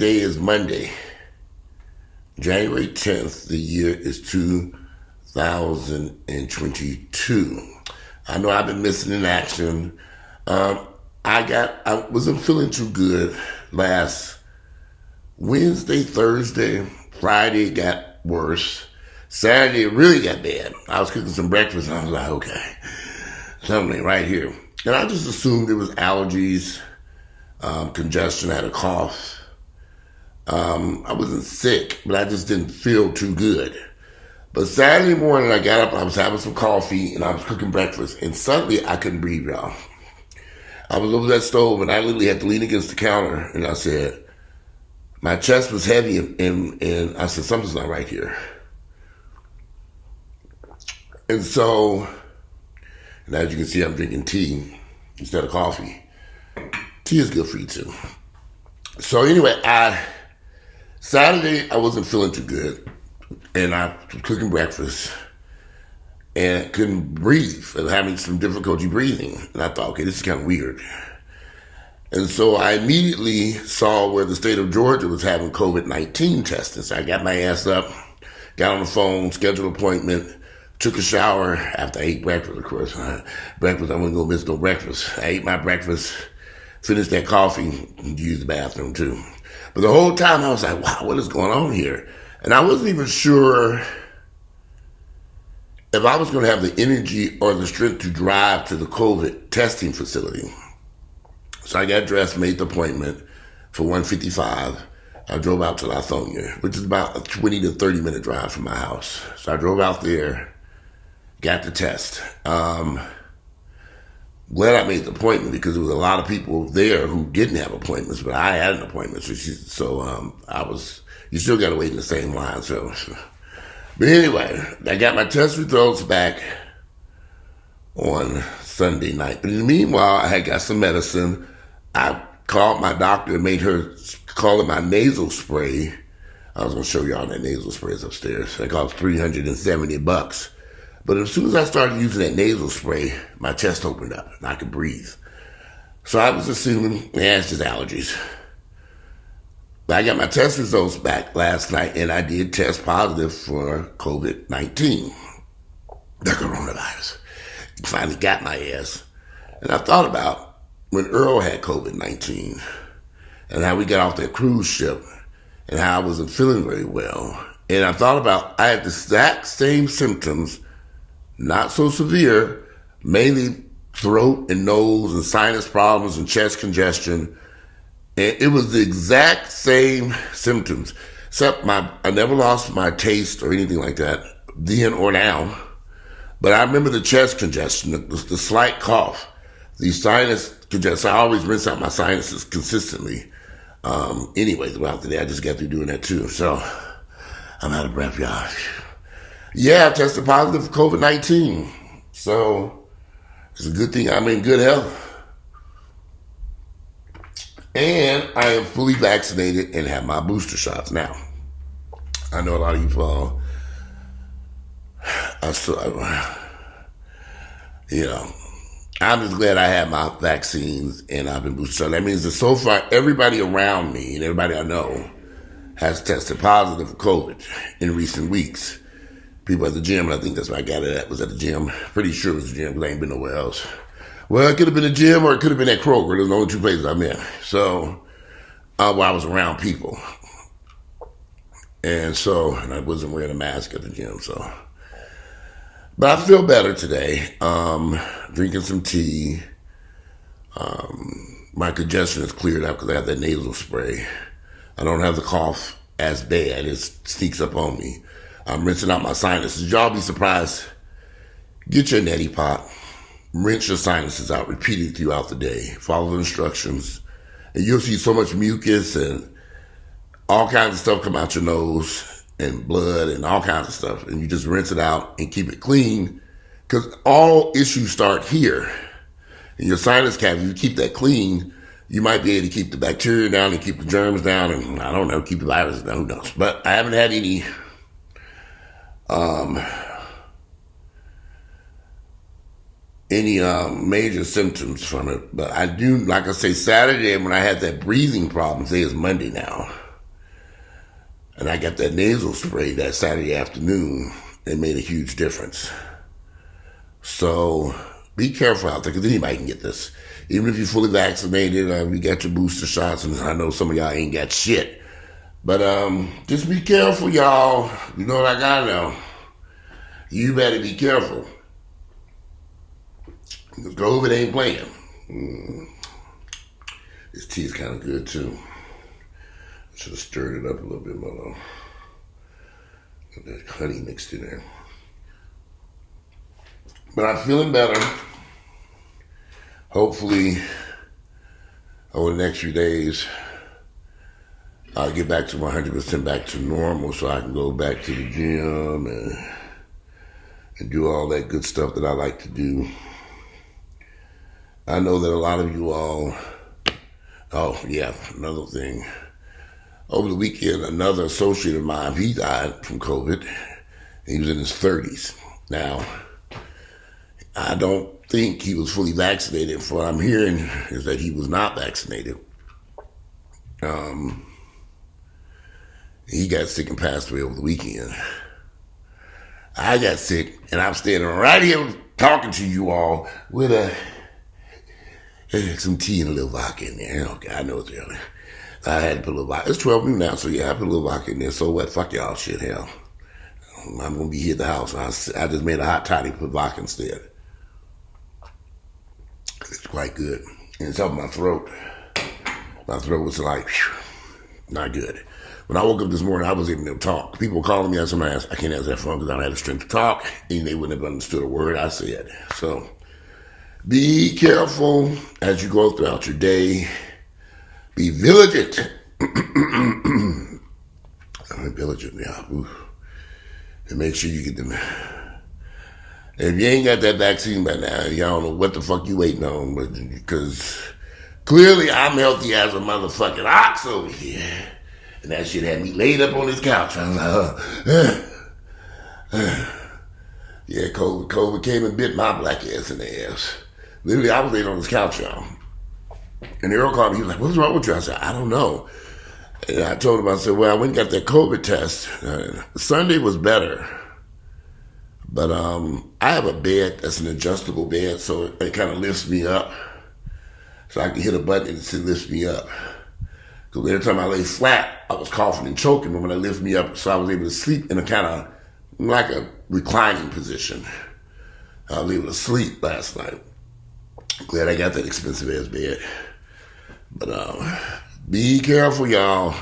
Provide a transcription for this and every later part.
today is Monday, January 10th. The year is 2022. I know I've been missing in action. I wasn't feeling too good last Wednesday, Thursday, Friday it got worse. Saturday it really got bad. I was cooking some breakfast and I was like, okay, something right here. And I just assumed it was allergies, congestion, I had a cough. I wasn't sick, but I just didn't feel too good. But Saturday morning I got up, I was having some coffee and I was cooking breakfast and suddenly I couldn't breathe, y'all. I was over that stove and I literally had to lean against the counter and I said, my chest was heavy and I said, something's not right here. And so, and as you can see, I'm drinking tea instead of coffee. Tea is good for you too. So anyway, Saturday I wasn't feeling too good and I was cooking breakfast and couldn't breathe and having some difficulty breathing. And I thought, okay, this is kind of weird. And so I immediately saw where the state of Georgia was having COVID-19 testing. So I got my ass up, got on the phone, scheduled an appointment, took a shower after I ate breakfast, of course. Breakfast, I wasn't going to miss no breakfast. I ate my breakfast, finished that coffee, and used the bathroom too. But the whole time I was like, wow, what is going on here? And I wasn't even sure if I was going to have the energy or the strength to drive to the COVID testing facility. So I got dressed, made the appointment for 1:55. I drove out to Lithonia, which is about a 20 to 30 minute drive from my house. So I drove out there, got the test. Glad I made the appointment because there was a lot of people there who didn't have appointments, but I had an appointment. You still got to wait in the same line. But anyway, I got my test results back on Sunday night. But in the meanwhile, I had got some medicine. I called my doctor and made her call it my nasal spray. I was going to show y'all that nasal spray is upstairs. It cost $370. But as soon as I started using that nasal spray, my chest opened up and I could breathe. So I was assuming, it's just allergies. But I got my test results back last night and I did test positive for COVID-19, the coronavirus. Finally got my ass. And I thought about when Earl had COVID-19 and how we got off that cruise ship and how I wasn't feeling very well. And I thought about, I had the exact same symptoms, not so severe, mainly throat and nose and sinus problems and chest congestion. And it was the exact same symptoms, except I never lost my taste or anything like that, then or now. But I remember the chest congestion, the slight cough, the sinus congestion. I always rinse out my sinuses consistently. Anyway, throughout the day, I just got through doing that too. So I'm out of breath, y'all. Yeah, I tested positive for COVID-19. So it's a good thing I'm in good health. And I am fully vaccinated and have my booster shots now. I know a lot of you all, I'm just glad I had my vaccines and I've been boosted. So that means that so far everybody around me and everybody I know has tested positive for COVID in recent weeks. People at the gym, and I think that's where I got it at, was at the gym. Pretty sure it was the gym because I ain't been nowhere else. Well, it could have been a gym or it could have been at Kroger. There's only two places I'm in. So, where I was around people. And I wasn't wearing a mask at the gym, so. But I feel better today. Drinking some tea. My congestion is cleared up because I have that nasal spray. I don't have the cough as bad. It sneaks up on me. I'm rinsing out my sinuses. Y'all be surprised. Get your neti pot. Rinse your sinuses out repeatedly throughout the day. Follow the instructions. And you'll see so much mucus and all kinds of stuff come out your nose and blood and all kinds of stuff. And you just rinse it out and keep it clean because all issues start here. In your sinus cavity, you keep that clean, you might be able to keep the bacteria down and keep the germs down and, I don't know, keep the virus down, who knows. But I haven't had any major symptoms from it. But I do, like I say, Saturday when I had that breathing problem, say it's Monday now. And I got that nasal spray that Saturday afternoon. It made a huge difference. So be careful out there, because anybody can get this. Even if you're fully vaccinated, you got your booster shots, and I know some of y'all ain't got shit. But just be careful, y'all. You know what I gotta know. You better be careful. Because COVID ain't playing. This tea is kind of good, too. I should have stirred it up a little bit more. Got that honey mixed in there. But I'm feeling better. Hopefully, over the next few days, I'll get back to 100% back to normal so I can go back to the gym and do all that good stuff that I like to do. I know that a lot of you all, oh yeah, another thing. Over the weekend, another associate of mine, he died from COVID. He was in his 30s. Now, I don't think he was fully vaccinated. From what I'm hearing is that he was not vaccinated. He got sick and passed away over the weekend. I got sick, and I'm standing right here talking to you all with some tea and a little vodka in there. Okay, I know it's early. I had to put a little vodka. It's 12 noon now, so yeah, I put a little vodka in there. So what? Fuck y'all shit, hell. I'm going to be here at the house. I just made a hot toddy, put vodka instead. It's quite good. And it's helping my throat. My throat was like, whew, not good. When I woke up this morning, I was able to talk. People were calling me. I said, I can't answer that phone because I don't have the strength to talk. And they wouldn't have understood a word I said. So be careful as you go throughout your day. Be vigilant. Vigilant, yeah. Ooh. And make sure you get them. If you ain't got that vaccine by now, y'all don't know what the fuck you waiting on. Because clearly I'm healthy as a motherfucking ox over here. And that shit had me laid up on this couch. I was like, yeah, COVID came and bit my black ass in the ass. Literally, I was laid on this couch, y'all. And the Earl called me. He was like, what's wrong with you? I said, I don't know. And I told him, I said, well, I went and got that COVID test. Sunday was better. But I have a bed that's an adjustable bed, so it kind of lifts me up. So I can hit a button and it lifts me up. Because every time I lay flat, I was coughing and choking. But when it lifted me up, so I was able to sleep in a kind of like a reclining position. I was able to sleep last night. Glad I got that expensive ass bed. But be careful, y'all.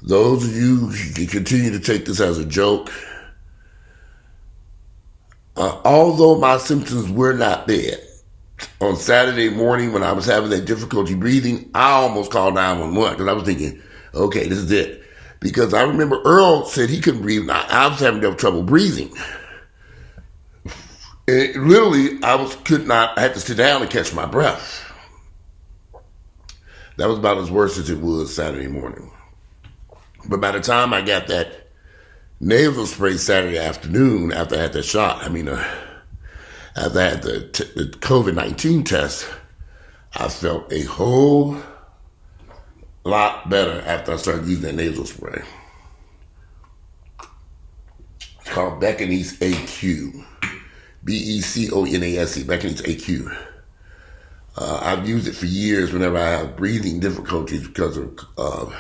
Those of you who continue to take this as a joke, although my symptoms were not bad, on Saturday morning when I was having that difficulty breathing, I almost called 911 because I was thinking, okay, this is it. Because I remember Earl said he couldn't breathe. I was having trouble breathing. Literally, I had to sit down and catch my breath. That was about as worse as it was Saturday morning. But by the time I got that nasal spray Saturday afternoon, after I had that shot, after I had the COVID-19 test, I felt a whole lot better after I started using that nasal spray. It's called Vaccination AQ. BECONASE, Vaccination AQ. I've used it for years whenever I have breathing difficulties because of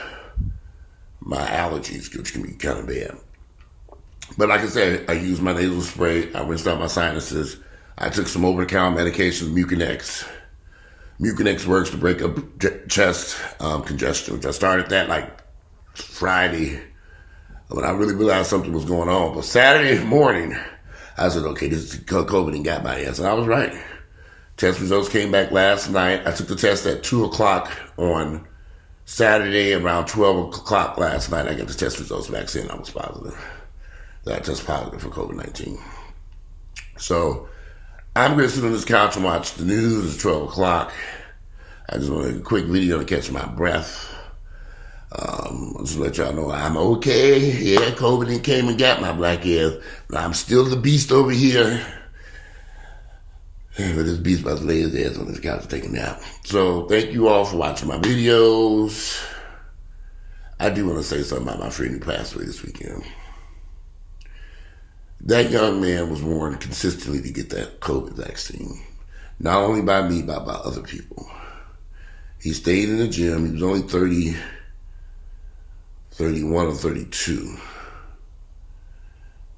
my allergies, which can be kind of bad. But like I said, I used my nasal spray. I rinsed out my sinuses. I took some over-the-counter medication, Mucinex. Mucinex works to break up chest congestion, which I started that like Friday when I really realized something was going on. But Saturday morning, I said, okay, this is COVID and got my ass. And I was right. Test results came back last night. I took the test at 2 o'clock on Saturday. Around 12 o'clock last night, I got the test results back saying I was positive. That I test positive for COVID-19. So I'm going to sit on this couch and watch the news. It's 12 o'clock. I just want a quick video to catch my breath. Just to let y'all know I'm okay. Yeah, COVID came and got my black ass. But I'm still the beast over here. But this beast about to lay his ass on this couch taking a nap. So thank you all for watching my videos. I do want to say something about my friend who passed away this weekend. That young man was warned consistently to get that COVID vaccine. Not only by me, but by other people. He stayed in the gym. He was only 31 or 32.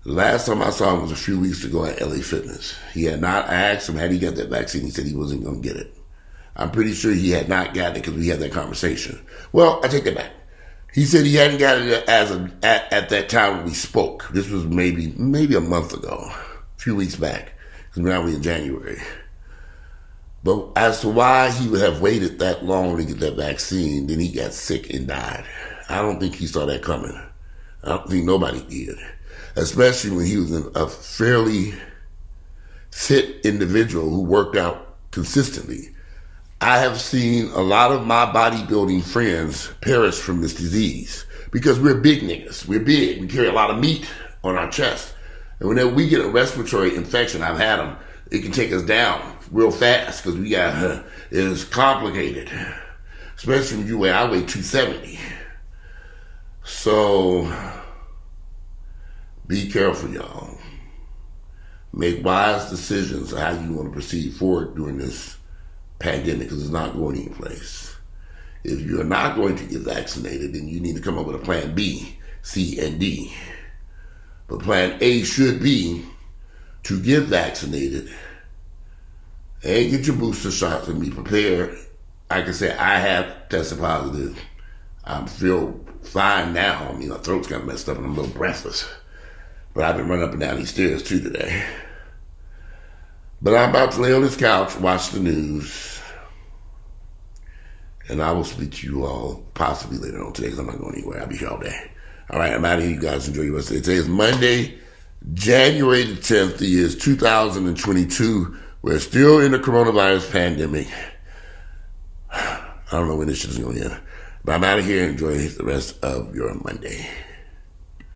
The last time I saw him was a few weeks ago at LA Fitness. He had not, I asked him, had he got that vaccine? He said he wasn't going to get it. I'm pretty sure he had not gotten it because we had that conversation. Well, I take that back. He said he hadn't got it at that time when we spoke. This was maybe a month ago, a few weeks back, because now we're in January. But as to why he would have waited that long to get that vaccine, then he got sick and died. I don't think he saw that coming. I don't think nobody did. Especially when he was a fairly fit individual who worked out consistently. I have seen a lot of my bodybuilding friends perish from this disease because we're big niggas. We're big. We carry a lot of meat on our chest. And whenever we get a respiratory infection, I've had them, it can take us down real fast because it's complicated. Especially when I weigh 270. So be careful, y'all. Make wise decisions on how you want to proceed forward during this pandemic because it's not going anyplace. If you're not going to get vaccinated, then you need to come up with a plan B, C, and D. But plan A should be to get vaccinated and get your booster shots and be prepared. I can say I have tested positive. I feel fine now. I mean, my throat's kind of messed up and I'm a little breathless. But I've been running up and down these stairs too today. But I'm about to lay on this couch, watch the news, and I will speak to you all possibly later on today because I'm not going anywhere. I'll be here all day. All right, I'm out of here. You guys enjoy your rest of the day. Today is Monday, January the 10th, the year is 2022. We're still in the coronavirus pandemic. I don't know when this shit is going to end. But I'm out of here. Enjoy the rest of your Monday.